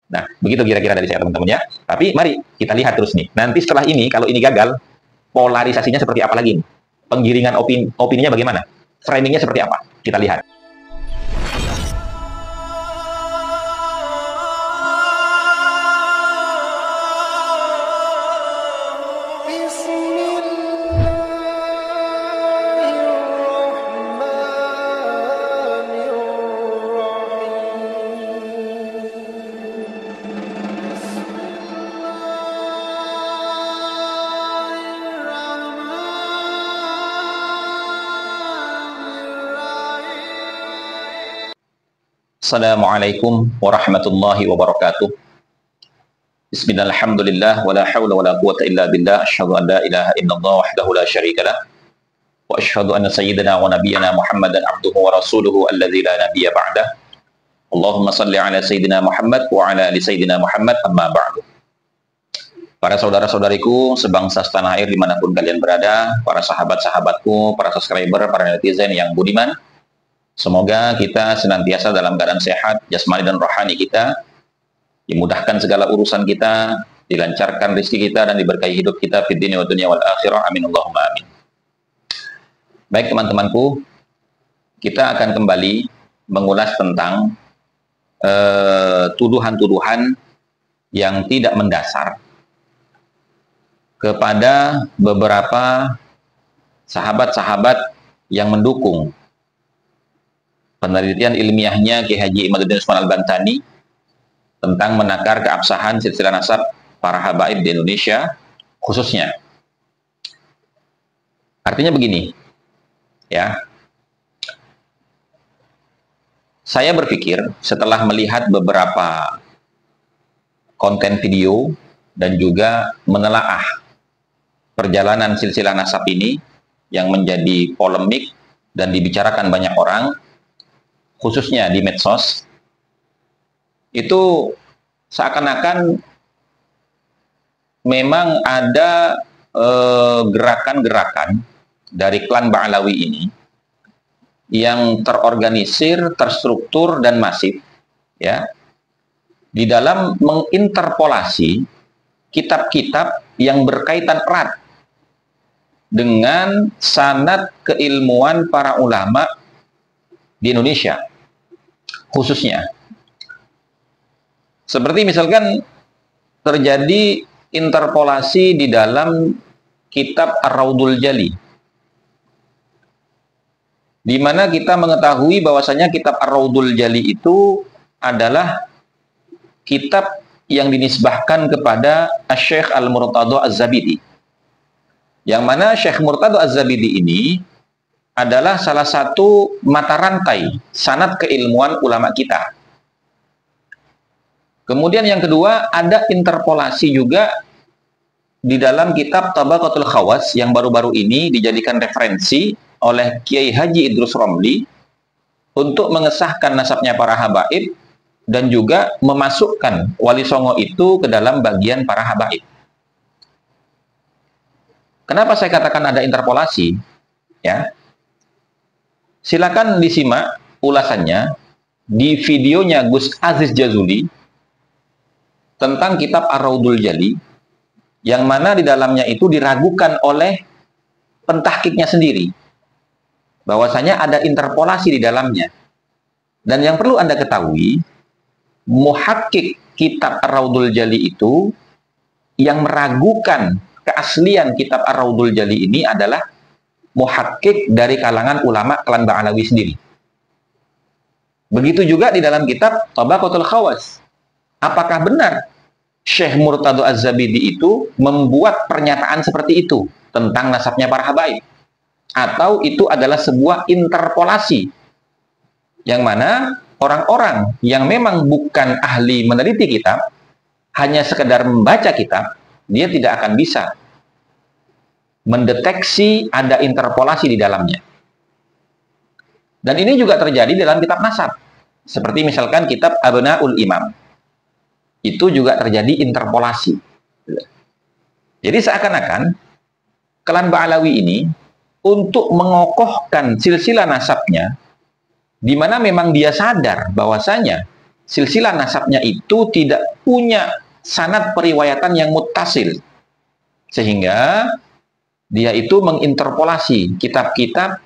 Nah, begitu kira-kira dari saya teman-teman ya. Tapi mari kita lihat terus nih. Nanti setelah ini, kalau ini gagal, polarisasinya seperti apa lagi? Penggiringan opininya bagaimana? Framingnya seperti apa? Kita lihat. Assalamualaikum warahmatullahi wabarakatuh. Bismillahirrahmanirrahim. Wa la hawla wa la quwwata illa billah. Asyhadu an la ilaha illallah wahdahu la syarika lah. Wa asyhadu anna sayyidina wa nabiyyana Muhammadan abduhu wa rasuluhu alladzi la nabiyya ba'dah. Allahumma shalli ala sayyidina Muhammad wa ala ali sayyidina Muhammad, amma ba'du. Para saudara-saudariku sebangsa setanah air dimanapun kalian berada, para sahabat-sahabatku, para subscriber, para netizen yang budiman, semoga kita senantiasa dalam keadaan sehat, jasmani dan rohani kita, dimudahkan segala urusan kita, dilancarkan rezeki kita, dan diberkahi hidup kita fid dunya wa dunya wal akhirah. Amin Allahumma amin. Baik teman-temanku, kita akan kembali mengulas tentang tuduhan-tuduhan yang tidak mendasar kepada beberapa sahabat-sahabat yang mendukung penelitian ilmiahnya Kiai Haji Imaduddin Usman Al-Bantani tentang menakar keabsahan silsilah nasab para habaib di Indonesia khususnya. Artinya begini, ya. Saya berpikir setelah melihat beberapa konten video dan juga menelaah perjalanan silsilah nasab ini yang menjadi polemik dan dibicarakan banyak orang, khususnya di medsos, itu seakan-akan memang ada gerakan-gerakan dari klan Ba'alawi ini yang terorganisir, terstruktur, dan masif, ya, di dalam menginterpolasi kitab-kitab yang berkaitan erat dengan sanad keilmuan para ulama di Indonesia khususnya. Seperti misalkan terjadi interpolasi di dalam kitab Ar-Raudul Jali, di mana kita mengetahui bahwasanya kitab Ar-Raudul Jali itu adalah kitab yang dinisbahkan kepada Syekh Al-Murtadha Az-Zabidi, yang mana Syekh Murtadha Az-Zabidi ini adalah salah satu mata rantai sanad keilmuan ulama kita. Kemudian yang kedua, ada interpolasi juga di dalam kitab Tabaqatul Khawas yang baru-baru ini dijadikan referensi oleh Kiai Haji Idrus Romli untuk mengesahkan nasabnya para habaib dan juga memasukkan Wali Songo itu ke dalam bagian para habaib. Kenapa saya katakan ada interpolasi? Ya, silakan disimak ulasannya di videonya Gus Aziz Jazuli tentang kitab Ar-Raudul Jali, yang mana di dalamnya itu diragukan oleh pentahkiknya sendiri bahwasanya ada interpolasi di dalamnya. Dan yang perlu Anda ketahui, muhakkik kitab Ar-Raudul Jali itu yang meragukan keaslian kitab Ar-Raudul Jali ini adalah muhakkik dari kalangan ulama klan Ba'alawi sendiri. Begitu juga di dalam kitab Tabaqatul Khawas. Apakah benar Syekh Murtadha Az-Zabidi itu membuat pernyataan seperti itu tentang nasabnya para habaib? Atau itu adalah sebuah interpolasi yang mana orang-orang yang memang bukan ahli meneliti kitab, hanya sekedar membaca kitab, dia tidak akan bisa mendeteksi ada interpolasi di dalamnya. Dan ini juga terjadi dalam kitab nasab. Seperti misalkan kitab Abnaul Imam. Itu juga terjadi interpolasi. Jadi seakan-akan klan Ba'alawi ini untuk mengokohkan silsilah nasabnya, di mana memang dia sadar bahwasanya silsilah nasabnya itu tidak punya sanad periwayatan yang muttasil, sehingga dia itu menginterpolasi kitab-kitab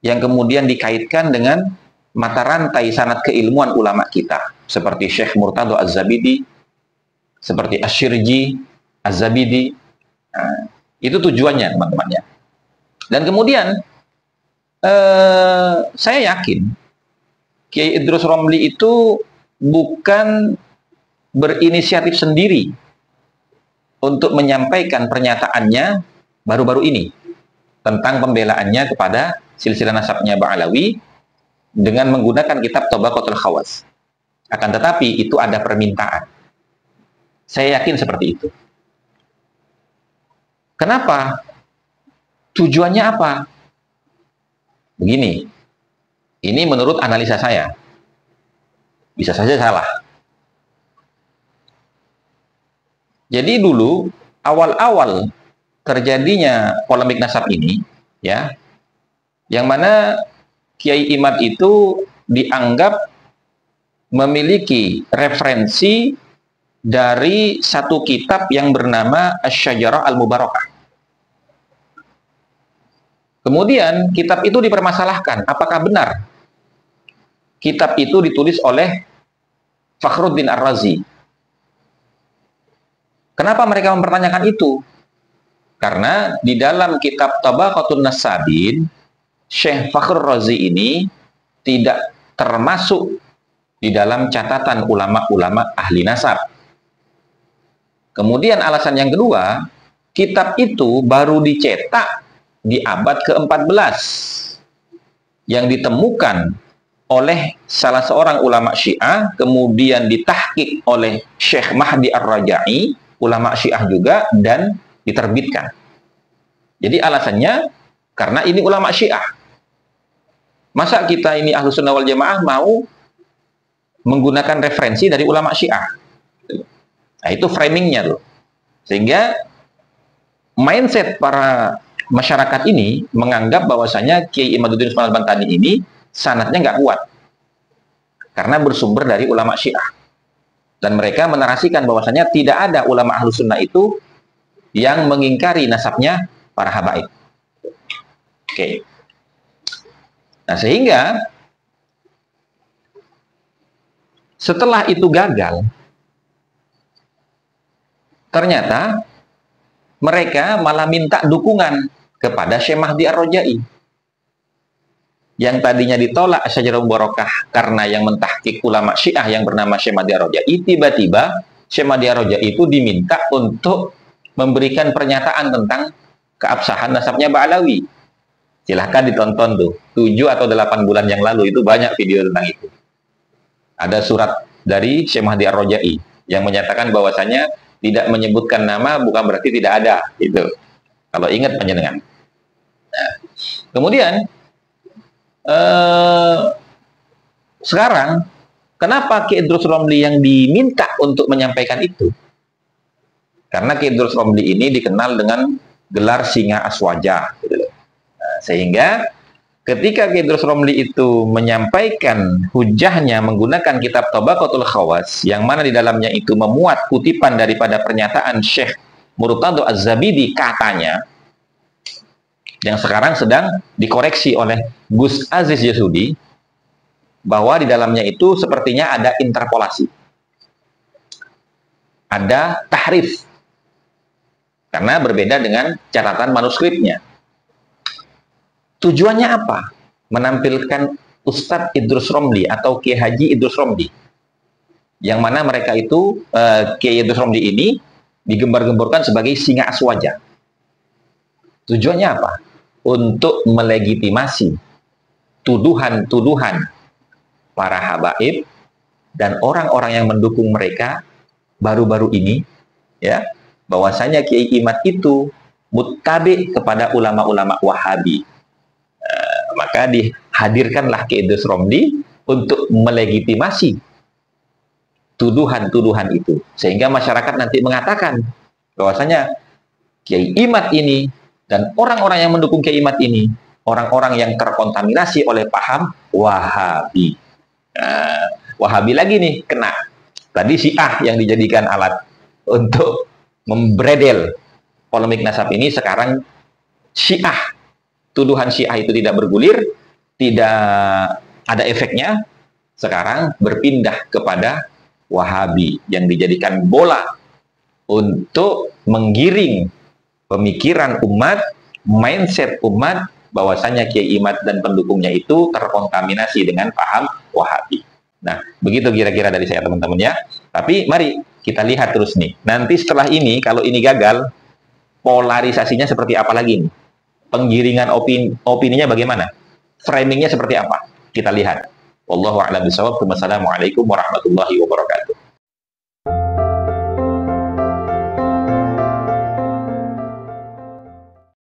yang kemudian dikaitkan dengan mata rantai sanad keilmuan ulama kita, seperti Syekh Murtado Az-Zabidi, seperti Asyirji Az-Zabidi. Nah, itu tujuannya, teman-teman ya. Dan kemudian saya yakin Kiai Idrus Romli itu bukan berinisiatif sendiri untuk menyampaikan pernyataannya baru-baru ini tentang pembelaannya kepada silsilah nasabnya Ba'alawi dengan menggunakan kitab Tabaqatul Khawas. Akan tetapi itu ada permintaan. Saya yakin seperti itu. Kenapa? Tujuannya apa? Begini, ini menurut analisa saya. Bisa saja salah. Jadi dulu, awal-awal terjadinya polemik nasab ini, ya, yang mana Kiai Imad itu dianggap memiliki referensi dari satu kitab yang bernama Asy-Syajarah Al-Mubarakah. Kemudian kitab itu dipermasalahkan, apakah benar kitab itu ditulis oleh Fakhruddin Ar-Razi. Kenapa mereka mempertanyakan itu? Karena di dalam kitab Tabaqatun Nasabin, Syekh Fakhrur Razi ini tidak termasuk di dalam catatan ulama-ulama ahli nasab. Kemudian alasan yang kedua, kitab itu baru dicetak di abad ke-14 yang ditemukan oleh salah seorang ulama Syiah, kemudian ditahqiq oleh Syekh Mahdi Ar-Raja'i, ulama Syiah juga, dan diterbitkan. Jadi alasannya karena ini ulama Syiah. Masa kita ini Ahlus Sunnah wal Jamaah mau menggunakan referensi dari ulama Syiah? Nah, itu framingnya loh. Sehingga mindset para masyarakat ini menganggap bahwasanya Kiai Imaduddin Usman Al-Bantani ini sanadnya nggak kuat karena bersumber dari ulama Syiah, dan mereka menarasikan bahwasanya tidak ada ulama Ahlus Sunnah itu yang mengingkari nasabnya para habaib. Oke. Nah, sehingga setelah itu gagal, ternyata mereka malah minta dukungan kepada Syekh Mahdi Ar-Raja'i. Yang tadinya ditolak Asy-Syajarah Mubarakah karena yang mentahqiq ulama Syiah yang bernama Syekh Mahdi Ar-Raja'i, tiba-tiba Syekh Mahdi Ar-Raja'i itu diminta untuk memberikan pernyataan tentang keabsahan nasabnya Ba'alawi. Silahkan ditonton tuh, 7 atau 8 bulan yang lalu itu banyak video tentang itu. Ada surat dari Syekh Mahdi Ar-Raja'i yang menyatakan bahwasanya tidak menyebutkan nama bukan berarti tidak ada, gitu. Kalau ingat panjenengan. Nah, kemudian sekarang kenapa Ki Idrus Romli yang diminta untuk menyampaikan itu? Karena Ki Idrus Romli ini dikenal dengan gelar singa aswaja, gitu. Nah, sehingga ketika Ki Idrus Romli itu menyampaikan hujahnya menggunakan kitab Tabaqatul Khawas, yang mana di dalamnya itu memuat kutipan daripada pernyataan Syekh Murtado Az-Zabidi katanya, yang sekarang sedang dikoreksi oleh Gus Aziz Yasudi, bahwa di dalamnya itu sepertinya ada interpolasi, ada tahrif, karena berbeda dengan catatan manuskripnya. Tujuannya apa? Menampilkan Ustadz Idrus Romli atau Kiai Haji Idrus Romli, yang mana mereka itu Kiai Idrus Romli ini digembar-gemborkan sebagai singa aswaja. Tujuannya apa? Untuk melegitimasi tuduhan-tuduhan para habaib dan orang-orang yang mendukung mereka baru-baru ini, ya, bahwasanya Kiai Imad itu muttabi kepada ulama-ulama Wahabi. Maka dihadirkanlah Kiai Idrus Romli untuk melegitimasi tuduhan-tuduhan itu, sehingga masyarakat nanti mengatakan bahwasanya Kiai Imad ini dan orang-orang yang mendukung Kiai Imad ini orang-orang yang terkontaminasi oleh paham Wahabi. Nah, Wahabi lagi nih kena. Tadi Syiah yang dijadikan alat untuk membredel polemik nasab ini, sekarang Syiah. Tuduhan Syiah itu tidak bergulir, tidak ada efeknya, sekarang berpindah kepada Wahabi yang dijadikan bola untuk menggiring pemikiran umat, mindset umat, bahwasanya Kiai Imad dan pendukungnya itu terkontaminasi dengan paham Wahabi. Nah, begitu kira-kira dari saya teman-teman ya. Tapi mari kita lihat terus nih. Nanti setelah ini, kalau ini gagal, polarisasinya seperti apa lagi nih? Penggiringan opininya bagaimana? Framingnya seperti apa? Kita lihat. Wallahu a'lam bishawab. Wassalamualaikum warahmatullahi wabarakatuh.